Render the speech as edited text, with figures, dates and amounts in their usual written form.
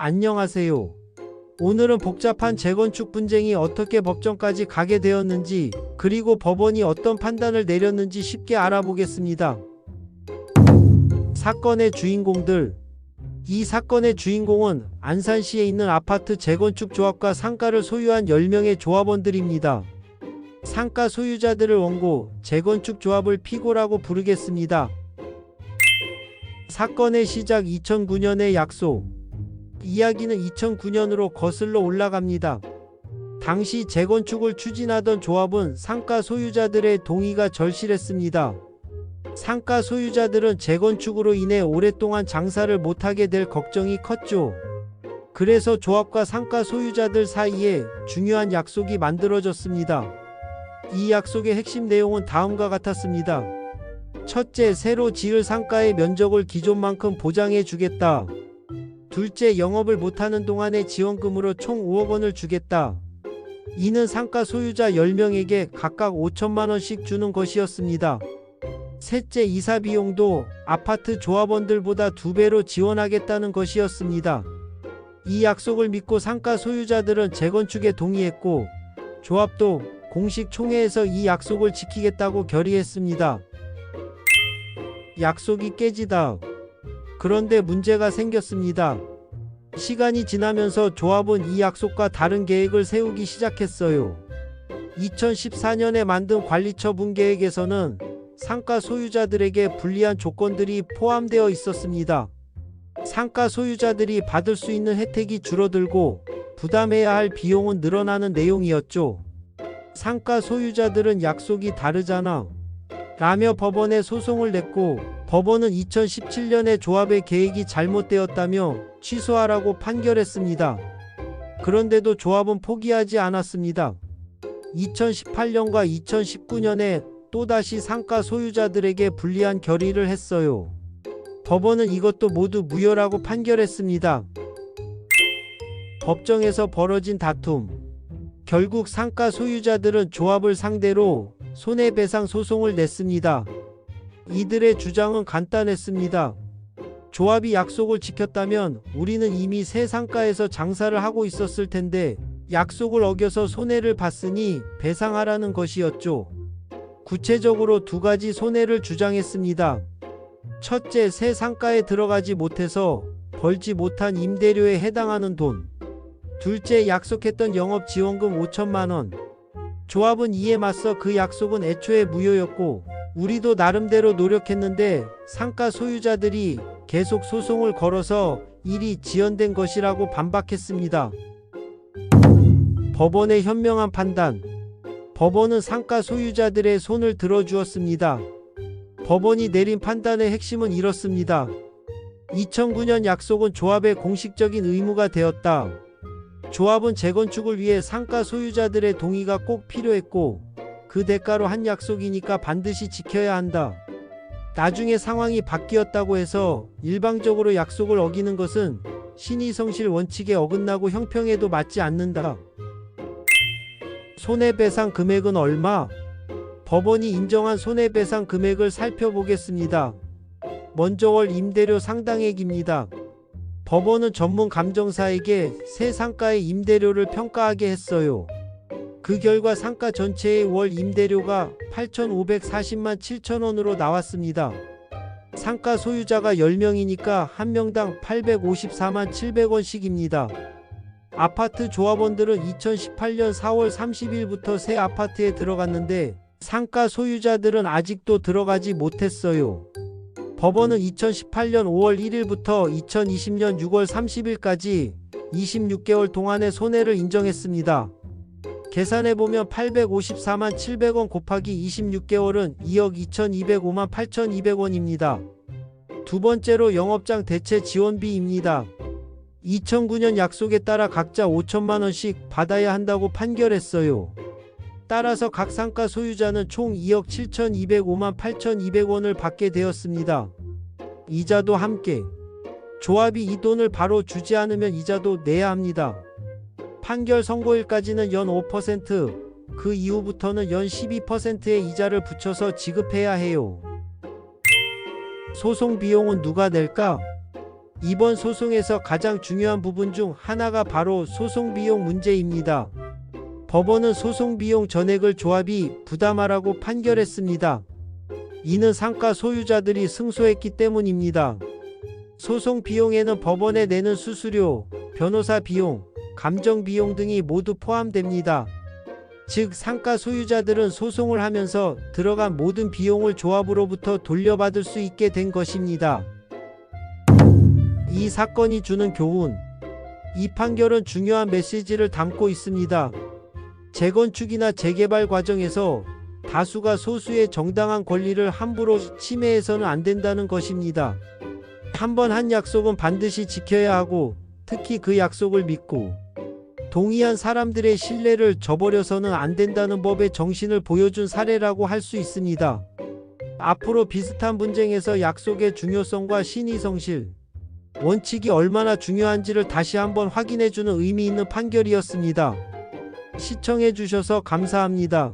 안녕하세요. 오늘은 복잡한 재건축 분쟁이 어떻게 법정까지 가게 되었는지, 그리고 법원이 어떤 판단을 내렸는지 쉽게 알아보겠습니다. 사건의 주인공들. 이 사건의 주인공은 안산시에 있는 아파트 재건축 조합과 상가를 소유한 10명의 조합원들입니다. 상가 소유자들을 원고, 재건축 조합을 피고라고 부르겠습니다. 사건의 시작 2009년의 약속. 이야기는 2009년으로 거슬러 올라갑니다. 당시 재건축을 추진하던 조합은 상가 소유자들의 동의가 절실했습니다. 상가 소유자들은 재건축으로 인해 오랫동안 장사를 못하게 될 걱정이 컸죠. 그래서 조합과 상가 소유자들 사이에 중요한 약속이 만들어졌습니다. 이 약속의 핵심 내용은 다음과 같았습니다. 첫째, 새로 지을 상가의 면적을 기존만큼 보장해 주겠다. 둘째, 영업을 못하는 동안의 지원금으로 총 5억 원을 주겠다. 이는 상가 소유자 10명에게 각각 5천만 원씩 주는 것이었습니다. 셋째, 이사 비용도 아파트 조합원들보다 2배로 지원하겠다는 것이었습니다. 이 약속을 믿고 상가 소유자들은 재건축에 동의했고, 조합도 공식 총회에서 이 약속을 지키겠다고 결의했습니다. 약속이 깨지다. 그런데 문제가 생겼습니다. 시간이 지나면서 조합은 이 약속과 다른 계획을 세우기 시작했어요. 2014년에 만든 관리처분 계획에서는 상가 소유자들에게 불리한 조건들이 포함되어 있었습니다. 상가 소유자들이 받을 수 있는 혜택이 줄어들고 부담해야 할 비용은 늘어나는 내용이었죠. 상가 소유자들은 약속이 다르잖아 라며 법원에 소송을 냈고, 법원은 2017년에 조합의 계획이 잘못되었다며 취소하라고 판결했습니다. 그런데도 조합은 포기하지 않았습니다. 2018년과 2019년에 또다시 상가 소유자들에게 불리한 결의를 했어요. 법원은 이것도 모두 무효라고 판결했습니다. 법정에서 벌어진 다툼. 결국 상가 소유자들은 조합을 상대로 손해배상 소송을 냈습니다. 이들의 주장은 간단했습니다. 조합이 약속을 지켰다면 우리는 이미 새 상가에서 장사를 하고 있었을 텐데 약속을 어겨서 손해를 봤으니 배상하라는 것이었죠. 구체적으로 두 가지 손해를 주장했습니다. 첫째, 새 상가에 들어가지 못해서 벌지 못한 임대료에 해당하는 돈. 둘째, 약속했던 영업지원금 5천만 원. 조합은 이에 맞서 그 약속은 애초에 무효였고, 우리도 나름대로 노력했는데 상가 소유자들이 계속 소송을 걸어서 일이 지연된 것이라고 반박했습니다. 법원의 현명한 판단. 법원은 상가 소유자들의 손을 들어주었습니다. 법원이 내린 판단의 핵심은 이렇습니다. 2009년 약속은 조합의 공식적인 의무가 되었다. 조합은 재건축을 위해 상가 소유자들의 동의가 꼭 필요했고, 그 대가로 한 약속이니까 반드시 지켜야 한다. 나중에 상황이 바뀌었다고 해서 일방적으로 약속을 어기는 것은 신의성실 원칙에 어긋나고 형평에도 맞지 않는다. 손해배상 금액은 얼마? 법원이 인정한 손해배상 금액을 살펴보겠습니다. 먼저 월 임대료 상당액입니다. 법원은 전문 감정사에게 새 상가의 임대료를 평가하게 했어요. 그 결과 상가 전체의 월 임대료가 8,540만 7천 원으로 나왔습니다. 상가 소유자가 10명이니까 한 명당 854만 700원씩입니다. 아파트 조합원들은 2018년 4월 30일부터 새 아파트에 들어갔는데 상가 소유자들은 아직도 들어가지 못했어요. 법원은 2018년 5월 1일부터 2020년 6월 30일까지 26개월 동안의 손해를 인정했습니다. 계산해보면 854만 700원 곱하기 26개월은 2억 2205만 8200원입니다. 두 번째로 영업장 대체 지원비입니다. 2009년 약속에 따라 각자 5천만 원씩 받아야 한다고 판결했어요. 따라서 각 상가 소유자는 총 2억 7205만 8200원을 받게 되었습니다. 이자도 함께. 조합이 이 돈을 바로 주지 않으면 이자도 내야 합니다. 판결 선고일까지는 연 5%, 그 이후부터는 연 12%의 이자를 붙여서 지급해야 해요. 소송 비용은 누가 낼까? 이번 소송에서 가장 중요한 부분 중 하나가 바로 소송 비용 문제입니다. 법원은 소송 비용 전액을 조합이 부담하라고 판결했습니다. 이는 상가 소유자들이 승소했기 때문입니다. 소송 비용에는 법원에 내는 수수료, 변호사 비용, 감정 비용 등이 모두 포함됩니다. 즉, 상가 소유자들은 소송을 하면서 들어간 모든 비용을 조합으로부터 돌려받을 수 있게 된 것입니다. 이 사건이 주는 교훈. 이 판결은 중요한 메시지를 담고 있습니다. 재건축이나 재개발 과정에서 다수가 소수의 정당한 권리를 함부로 침해해서는 안 된다는 것입니다. 한 번 한 약속은 반드시 지켜야 하고, 특히 그 약속을 믿고 동의한 사람들의 신뢰를 저버려서는 안 된다는 법의 정신을 보여준 사례라고 할 수 있습니다. 앞으로 비슷한 분쟁에서 약속의 중요성과 신의성실, 원칙이 얼마나 중요한지를 다시 한번 확인해주는 의미 있는 판결이었습니다. 시청해주셔서 감사합니다.